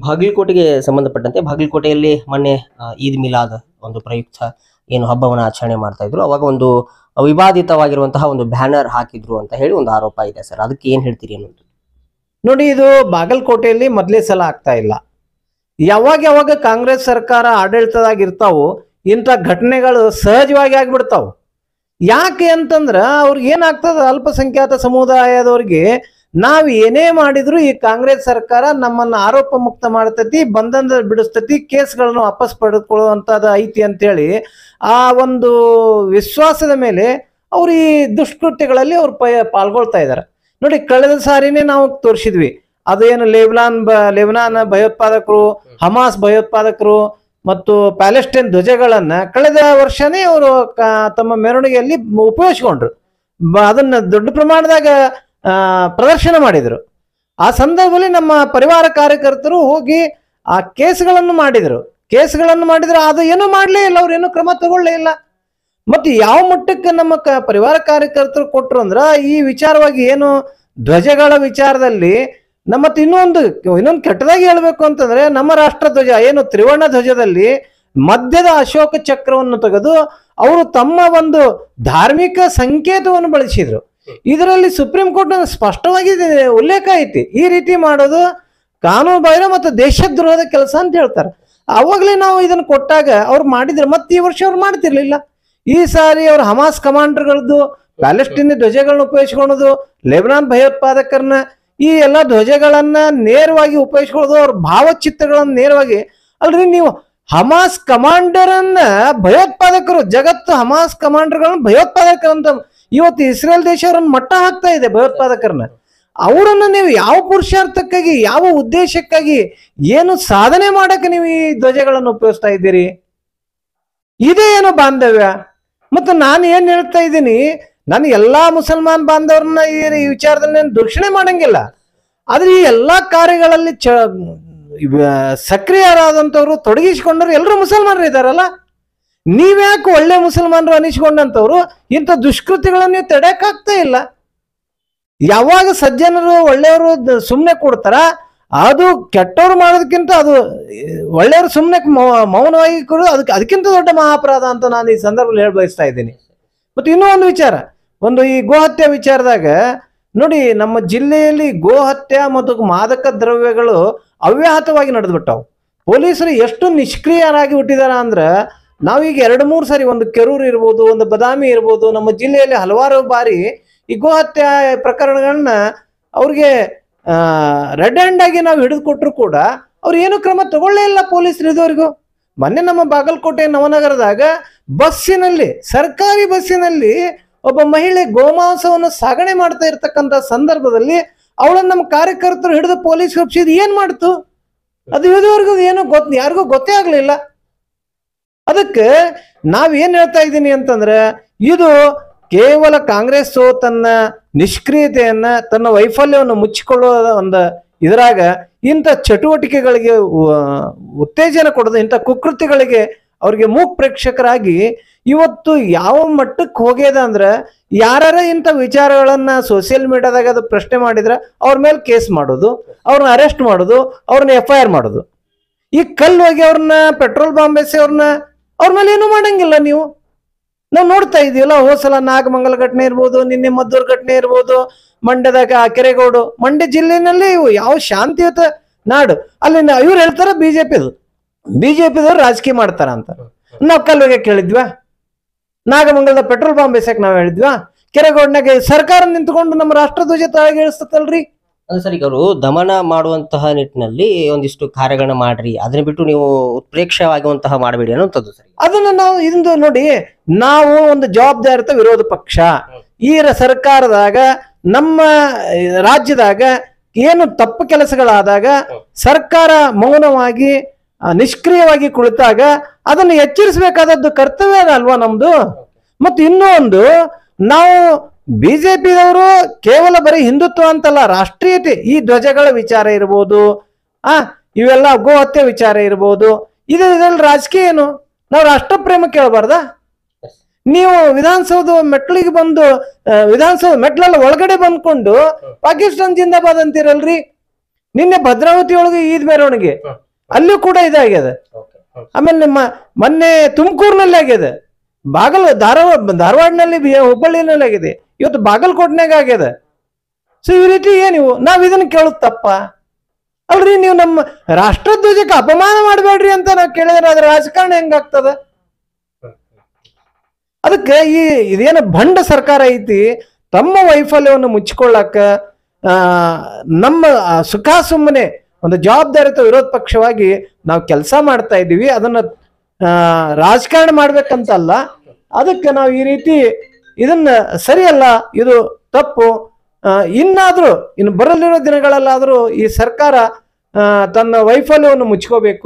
ಬಾಗಲಕೋಟೆಗೆ ಸಂಬಂಧಪಟ್ಟಂತೆ ಬಾಗಲಕೋಟೆಯಲ್ಲಿ ಮೊನ್ನೆ ಈದ್ ಮಿಲಾದ್ ಒಂದು ಪ್ರಯುಕ್ತ ಏನು ಹಬ್ಬವನ್ನು ಆಚರಣೆ ಮಾಡ್ತಾ ಇದ್ರು, ಅವಾಗ ಒಂದು ವಿವಾದಿತವಾಗಿರುವಂತಹ ಒಂದು ಬ್ಯಾನರ್ ಹಾಕಿದ್ರು ಅಂತ ಹೇಳಿ ಒಂದು ಆರೋಪ ಇದೆ ಸರ್. ಅದಕ್ಕೆ ಏನ್ ಹೇಳ್ತೀರಿ ಅನ್ನೋದು? ನೋಡಿ, ಇದು ಬಾಗಲಕೋಟೆಯಲ್ಲಿ ಮೊದಲೇ ಸಲ ಆಗ್ತಾ ಇಲ್ಲ. ಯಾವಾಗ ಕಾಂಗ್ರೆಸ್ ಸರ್ಕಾರ ಆಡಳಿತದಾಗಿರ್ತಾವು ಇಂಥ ಘಟನೆಗಳು ಸಹಜವಾಗಿ ಆಗ್ಬಿಡ್ತಾವು. ಯಾಕೆ ಅಂತಂದ್ರ ಅವ್ರಿಗೆ ಏನಾಗ್ತದ, ಅಲ್ಪಸಂಖ್ಯಾತ ಸಮುದಾಯದವ್ರಿಗೆ ನಾವ್ ಏನೇ ಮಾಡಿದ್ರು ಈ ಕಾಂಗ್ರೆಸ್ ಸರ್ಕಾರ ನಮ್ಮನ್ನ ಆರೋಪ ಮುಕ್ತ ಮಾಡ್ತತಿ, ಬಂಧನ ಬಿಡಿಸ್ತತಿ, ಕೇಸ್ಗಳನ್ನು ವಾಪಸ್ ಪಡೆದುಕೊಳ್ಳುವಂತದ ಐತಿ ಅಂತೇಳಿ ಆ ಒಂದು ವಿಶ್ವಾಸದ ಮೇಲೆ ಅವ್ರು ಈ ದುಷ್ಕೃತ್ಯಗಳಲ್ಲಿ ಅವ್ರು ಪಾಲ್ಗೊಳ್ತಾ ಇದ್ದಾರೆ. ನೋಡಿ, ಕಳೆದ ಸಾರಿನೇ ನಾವು ತೋರಿಸಿದ್ವಿ, ಅದೇನು ಲೆಬನಾನ್ ಭಯೋತ್ಪಾದಕರು, ಹಮಾಸ್ ಭಯೋತ್ಪಾದಕರು ಮತ್ತು ಪ್ಯಾಲೆಸ್ಟೈನ್ ಧ್ವಜಗಳನ್ನ ಕಳೆದ ವರ್ಷನೇ ಅವರು ತಮ್ಮ ಮೆರವಣಿಗೆಯಲ್ಲಿ ಉಪಯೋಗಿಸ್ಕೊಂಡ್ರು. ಅದನ್ನ ದೊಡ್ಡ ಪ್ರಮಾಣದಾಗ ಪ್ರದರ್ಶನ ಮಾಡಿದ್ರು. ಆ ಸಂದರ್ಭದಲ್ಲಿ ನಮ್ಮ ಪರಿವಾರ ಕಾರ್ಯಕರ್ತರು ಹೋಗಿ ಆ ಕೇಸ್ಗಳನ್ನು ಮಾಡಿದ್ರು. ಅದು ಏನೂ ಮಾಡಲೇ ಇಲ್ಲ, ಅವ್ರು ಏನೂ ಕ್ರಮ ತಗೊಳ್ಳೇ ಇಲ್ಲ. ಮತ್ತೆ ಯಾವ ಮಟ್ಟಕ್ಕೆ ನಮ್ಮ ಪರಿವಾರ ಕಾರ್ಯಕರ್ತರು ಕೊಟ್ರು ಅಂದ್ರ, ಈ ವಿಚಾರವಾಗಿ ಏನು ಧ್ವಜಗಳ ವಿಚಾರದಲ್ಲಿ ಮತ್ತೆ ಇನ್ನೊಂದು ಕೆಟ್ಟದಾಗಿ ಹೇಳ್ಬೇಕು ಅಂತಂದ್ರೆ, ನಮ್ಮ ರಾಷ್ಟ್ರ ಧ್ವಜ ಏನು ತ್ರಿವರ್ಣ ಧ್ವಜದಲ್ಲಿ ಮಧ್ಯದ ಅಶೋಕ ಚಕ್ರವನ್ನು ತೆಗೆದು ಅವರು ತಮ್ಮ ಒಂದು ಧಾರ್ಮಿಕ ಸಂಕೇತವನ್ನು ಬಳಸಿದ್ರು. ಇದರಲ್ಲಿ ಸುಪ್ರೀಂ ಕೋರ್ಟ್ ಸ್ಪಷ್ಟವಾಗಿ ಉಲ್ಲೇಖ ಐತಿ, ಈ ರೀತಿ ಮಾಡೋದು ಕಾನೂನು ಬಾಹಿರ ಮತ್ತು ದೇಶದ್ರೋಹದ ಕೆಲಸ ಅಂತ ಹೇಳ್ತಾರೆ. ಅವಾಗಲೇ ನಾವು ಇದನ್ನು ಕೊಟ್ಟಾಗ ಅವ್ರು ಮಾಡಿದ್ರು, ಮತ್ತೆ ಈ ವರ್ಷ ಅವ್ರು ಮಾಡ್ತಿರ್ಲಿಲ್ಲ. ಈ ಸಾರಿ ಅವ್ರು ಹಮಾಸ್ ಕಮಾಂಡರ್ಗಳದ್ದು ಪ್ಯಾಲೆಸ್ಟೈನ್ ಧ್ವಜಗಳನ್ನ ಉಪಯೋಗಿಸ್ಕೊಳ್ಳೋದು, ಲೆಬನಾನ್ ಭಯೋತ್ಪಾದಕರನ್ನ ಈ ಎಲ್ಲ ಧ್ವಜಗಳನ್ನ ನೇರವಾಗಿ ಉಪಯೋಗಿಸ್ಕೊಳ್ಳೋದು, ಅವ್ರ ಭಾವಚಿತ್ರಗಳನ್ನ ನೇರವಾಗಿ. ಅಲ್ರಿ, ನೀವು ಹಮಾಸ್ ಕಮಾಂಡರ್ ಅನ್ನ ಭಯೋತ್ಪಾದಕರು, ಜಗತ್ತು ಹಮಾಸ್ ಕಮಾಂಡರ್ಗಳನ್ನ ಭಯೋತ್ಪಾದಕರಂತ ಇವತ್ತು ಇಸ್ರೇಲ್ ದೇಶ ಅವ್ರನ್ನ ಮಟ್ಟ ಹಾಕ್ತಾ ಇದೆ ಭಯೋತ್ಪಾದಕರನ್ನ. ಅವರನ್ನ ನೀವು ಯಾವ ಪುರುಷಾರ್ಥಕ್ಕಾಗಿ, ಯಾವ ಉದ್ದೇಶಕ್ಕಾಗಿ, ಏನು ಸಾಧನೆ ಮಾಡಕ್ಕೆ ನೀವು ಈ ಧ್ವಜಗಳನ್ನು ಉಪಯೋಗಿಸ್ತಾ ಇದ್ದೀರಿ? ಇದೇ ಏನು ಬಾಂಧವ್ಯ? ಮತ್ತು ನಾನು ಏನ್ ಹೇಳ್ತಾ ಇದ್ದೀನಿ, ನಾನು ಎಲ್ಲಾ ಮುಸಲ್ಮಾನ್ ಬಾಂಧವ್ರನ್ನ ಈ ವಿಚಾರದಲ್ಲಿ ದೂಷಣೆ ಮಾಡಂಗಿಲ್ಲ. ಆದ್ರೆ ಈ ಎಲ್ಲಾ ಕಾರ್ಯಗಳಲ್ಲಿ ಸಕ್ರಿಯರಾದಂಥವ್ರು, ತೊಡಗಿಸಿಕೊಂಡವ್ರು ಎಲ್ಲರೂ ಮುಸಲ್ಮಾನರು ಇದ್ದಾರಲ್ಲ. ನೀವ್ಯಾಕೆ ಒಳ್ಳೆ ಮುಸಲ್ಮಾನರು ಅನಿಸ್ಕೊಂಡಂತವ್ರು ಇಂಥ ದುಷ್ಕೃತಿಗಳನ್ನು ನೀವು ತಡೆಯಕ್ಕಾಗ್ತಾ ಇಲ್ಲ? ಯಾವಾಗ ಸಜ್ಜನರು ಒಳ್ಳೆಯವರು ಸುಮ್ಮನೆ ಕೊಡ್ತಾರ, ಅದು ಕೆಟ್ಟವ್ರು ಮಾಡೋದಕ್ಕಿಂತ ಅದು ಒಳ್ಳೆಯವರು ಸುಮ್ಮನೆ ಮೌನವಾಗಿ ಕೊಡೋದು ಅದಕ್ಕಿಂತ ದೊಡ್ಡ ಮಹಾಪರಾಧ ಅಂತ ನಾನು ಈ ಸಂದರ್ಭದಲ್ಲಿ ಹೇಳಿ ಬಯಸ್ತಾ ಇದ್ದೀನಿ. ಮತ್ತು ಇನ್ನೂ ಒಂದು ವಿಚಾರ, ಒಂದು ಈ ಗೋಹತ್ಯೆ ವಿಚಾರದಾಗ ನೋಡಿ, ನಮ್ಮ ಜಿಲ್ಲೆಯಲ್ಲಿ ಗೋಹತ್ಯೆ ಮತ್ತು ಮಾದಕ ದ್ರವ್ಯಗಳು ಅವ್ಯಾಹತವಾಗಿ ನಡೆದ್ಬಿಟ್ಟವು. ಪೊಲೀಸರು ಎಷ್ಟು ನಿಷ್ಕ್ರಿಯರಾಗಿ ಹುಟ್ಟಿದಾರ ಅಂದ್ರೆ, ನಾವೀಗ 2-3 ಸಾರಿ, ಒಂದು ಕೆರೂರು ಇರ್ಬೋದು, ಒಂದು ಬದಾಮಿ ಇರ್ಬೋದು, ನಮ್ಮ ಜಿಲ್ಲೆಯಲ್ಲಿ ಹಲವಾರು ಬಾರಿ ಈ ಗೋಹತ್ಯೆ ಪ್ರಕರಣಗಳನ್ನ ಅವ್ರಿಗೆ ರೆಡ್ ಹ್ಯಾಂಡ್ ಆಗಿ ನಾವು ಹಿಡಿದು ಕೊಟ್ಟರು ಕೂಡ ಅವ್ರು ಏನು ಕ್ರಮ ತಗೊಳ್ಳೇ ಇಲ್ಲ ಪೊಲೀಸರು ಇದುವರೆಗೂ. ಮೊನ್ನೆ ನಮ್ಮ ಬಾಗಲಕೋಟೆ ನವನಗರದಾಗ ಬಸ್ಸಿನಲ್ಲಿ, ಸರ್ಕಾರಿ ಬಸ್ಸಿನಲ್ಲಿ ಒಬ್ಬ ಮಹಿಳೆ ಗೋಮಾಂಸವನ್ನು ಸಾಗಣೆ ಮಾಡ್ತಾ ಇರ್ತಕ್ಕಂಥ ಸಂದರ್ಭದಲ್ಲಿ ಅವಳನ್ನು ನಮ್ಮ ಕಾರ್ಯಕರ್ತರು ಹಿಡಿದು ಪೊಲೀಸ್ ಒಪ್ಪಿಸಿದ್ ಏನ್ ಮಾಡ್ತು? ಅದು ಇದುವರೆಗೂ ಏನು ಯಾರಿಗೂ ಗೊತ್ತೇ ಆಗ್ಲಿಲ್ಲ. ಅದಕ್ಕೆ ನಾವೇನ್ ಹೇಳ್ತಾ ಇದ್ದೀನಿ ಅಂತಂದ್ರೆ, ಇದು ಕೇವಲ ಕಾಂಗ್ರೆಸ್ ತನ್ನ ನಿಷ್ಕ್ರಿಯತೆಯನ್ನ, ತನ್ನ ವೈಫಲ್ಯವನ್ನು ಮುಚ್ಚಿಕೊಳ್ಳುವ ಒಂದು ಇದರಾಗ ಇಂಥ ಚಟುವಟಿಕೆಗಳಿಗೆ ಉತ್ತೇಜನ ಕೊಡೋದು, ಇಂಥ ಕುಕೃತಿಗಳಿಗೆ ಅವ್ರಿಗೆ ಮೂಕ್ ಪ್ರೇಕ್ಷಕರಾಗಿ ಇವತ್ತು ಯಾವ ಮಟ್ಟಕ್ಕೆ ಹೋಗ್ಯದ ಅಂದ್ರೆ, ಯಾರ ಇಂಥ ವಿಚಾರಗಳನ್ನ ಸೋಷಿಯಲ್ ಮೀಡಿಯಾದಾಗ ಅದು ಪ್ರಶ್ನೆ ಮಾಡಿದ್ರೆ ಅವ್ರ ಮೇಲೆ ಕೇಸ್ ಮಾಡೋದು, ಅವ್ರನ್ನ ಅರೆಸ್ಟ್ ಮಾಡೋದು, ಅವ್ರನ್ನ FIR ಮಾಡೋದು. ಈ ಕಲ್ಲು ಹೋಗಿ ಅವ್ರನ್ನ ಪೆಟ್ರೋಲ್ ಬಾಂಬ್ ಬೇಸಿ ಅವ್ರ ಮೇಲೆ ಏನೂ ಮಾಡಂಗಿಲ್ಲ. ನಾವು ನೋಡ್ತಾ ಇದೀವಲ್ಲ, ಹೋಸಲ ನಾಗಮಂಗಲ ಘಟನೆ ಇರ್ಬೋದು, ನಿನ್ನೆ ಮದ್ದೂರು ಘಟನೆ ಇರ್ಬೋದು, ಮಂಡ್ಯದಾಗ ಕೆರೆಗೋಡು, ಮಂಡ್ಯ ಜಿಲ್ಲೆನಲ್ಲಿ ಯಾವ ಶಾಂತಿಯುತ ನಾಡು, ಅಲ್ಲಿ ಇವ್ರು ಹೇಳ್ತಾರ ಬಿಜೆಪಿದವ್ರು ರಾಜಕೀಯ ಮಾಡ್ತಾರ ಅಂತ. ನಾವು ಕಲ್ಲುಗೆ ಕೇಳಿದ್ವಾ? ನಾಗಮಂಗಲದ ಪೆಟ್ರೋಲ್ ಬಾಂಬ್ ಬೇಸಕ್ ನಾವ್ ಹೇಳಿದ್ವಾ? ಕೆರೆಗೋಡ್ನಾಗ ಸರ್ಕಾರ ನಿಂತ್ಕೊಂಡು ನಮ್ಮ ರಾಷ್ಟ್ರಧ್ವಜ ತಾಯಿಗೆ ಇಳಿಸ್ತಲ್ರಿ. ಅದು ಸರಿ, ಅವರು ದಮನ ಮಾಡುವಂತಹ ನಿಟ್ಟಿನಲ್ಲಿ ಒಂದಿಷ್ಟು ಕಾರ್ಯಗಳನ್ನ ಮಾಡ್ರಿ, ಅದನ್ನ ಬಿಟ್ಟು ನೀವು ಉತ್ಪ್ರೇಕ್ಷವಾಗುವಂತಹ ಮಾಡಬೇಡಿ ಅನ್ನೋಂಥದ್ದು ಸರಿ. ಅದನ್ನ ನಾವು ಇಂದು ನೋಡಿ, ನಾವು ಒಂದು ಜವಾಬ್ದಾರಿತ ವಿರೋಧ ಪಕ್ಷ. ಈ ಸರ್ಕಾರದಾಗ, ನಮ್ಮ ರಾಜ್ಯದಾಗ ಏನು ತಪ್ಪು ಕೆಲಸಗಳಾದಾಗ ಸರ್ಕಾರ ಮೌನವಾಗಿ ನಿಷ್ಕ್ರಿಯವಾಗಿ ಕುಳಿತಾಗ ಅದನ್ನು ಎಚ್ಚರಿಸಬೇಕಾದದ್ದು ಕರ್ತವ್ಯ ಅಲ್ವಾ ನಮ್ದು. ಮತ್ತು ಇನ್ನೂ ಒಂದು, ನಾವು ಬಿಜೆಪಿದವರು ಕೇವಲ ಬರೀ ಹಿಂದುತ್ವ ಅಂತಲ್ಲ, ರಾಷ್ಟ್ರೀಯತೆ, ಈ ಧ್ವಜಗಳ ವಿಚಾರ ಇರ್ಬೋದು, ಇವೆಲ್ಲ ಗೋಹತ್ಯೆ ವಿಚಾರ ಇರ್ಬೋದು, ಇದ್ರಲ್ಲಿ ರಾಜಕೀಯ ಏನು? ನಾವು ರಾಷ್ಟ್ರ ಪ್ರೇಮ ಕೇಳಬಾರ್ದ? ನೀವು ವಿಧಾನಸೌಧ ಮೆಟ್ಲಿಗೆ ಬಂದು, ವಿಧಾನಸೌಧ ಮೆಟ್ಲೆಲ್ಲ ಒಳಗಡೆ ಬಂದ್ಕೊಂಡು ಪಾಕಿಸ್ತಾನ ಜಿಂದಾಬಾದ್ ಅಂತೀರಲ್ರಿ. ನಿನ್ನೆ ಭದ್ರಾವತಿ ಒಳಗೆ ಈದ್ ಮೆರವಣಿಗೆ ಅಲ್ಲೂ ಕೂಡ ಇದಾಗ್ಯದ. ಆಮೇಲೆ ನಿಮ್ಮ ಮೊನ್ನೆ ತುಮಕೂರಿನಲ್ಲಿ ಆಗ್ಯದ, ಧಾರವಾಡನಲ್ಲಿ ಹುಬ್ಬಳ್ಳಿನಲ್ಲಿ ಆಗಿದೆ, ಇವತ್ತು ಬಾಗಲಕೋಟ್ನಾಗ ಆಗ್ಯದ. ಸೊ ಈ ರೀತಿ ಏನಿವು ನಾವ್ ಇದನ್ನ ಕೇಳುದು ತಪ್ಪ ಅಲ್ರಿ? ನೀವು ನಮ್ಮ ರಾಷ್ಟ್ರಧ್ವಜಕ್ಕೆ ಅಪಮಾನ ಮಾಡಬೇಡ್ರಿ ಅಂತ ನಾವು ಕೇಳಿದ್ರೆ ಅದ್ರ ರಾಜಕಾರಣ ಹೆಂಗಾಗ್ತದ? ಅದಕ್ಕೆ ಇದೇನು ಭಂಡ ಸರ್ಕಾರ ಐತಿ, ತಮ್ಮ ವೈಫಲ್ಯವನ್ನು ಮುಚ್ಚಿಕೊಳ್ಳಾಕ ನಮ್ಮ ಸುಖ ಸುಮ್ಮನೆ ಒಂದು ಜವಾಬ್ದಾರಿತ ವಿರೋಧ ಪಕ್ಷವಾಗಿ ನಾವು ಕೆಲಸ ಮಾಡ್ತಾ ಇದ್ದೀವಿ. ಅದನ್ನ ರಾಜಕಾರಣ ಮಾಡ್ಬೇಕಂತಲ್ಲ. ಅದಕ್ಕೆ ನಾವು ಈ ರೀತಿ ಇದನ್ನ ಸರಿಯಲ್ಲ, ಇದು ತಪ್ಪು. ಇನ್ನಾದ್ರೂ ಇನ್ನು ಬರಲಿರೋ ದಿನಗಳಲ್ಲಾದ್ರೂ ಈ ಸರ್ಕಾರ ತನ್ನ ವೈಫಲ್ಯವನ್ನು ಮುಚ್ಕೋಬೇಕು.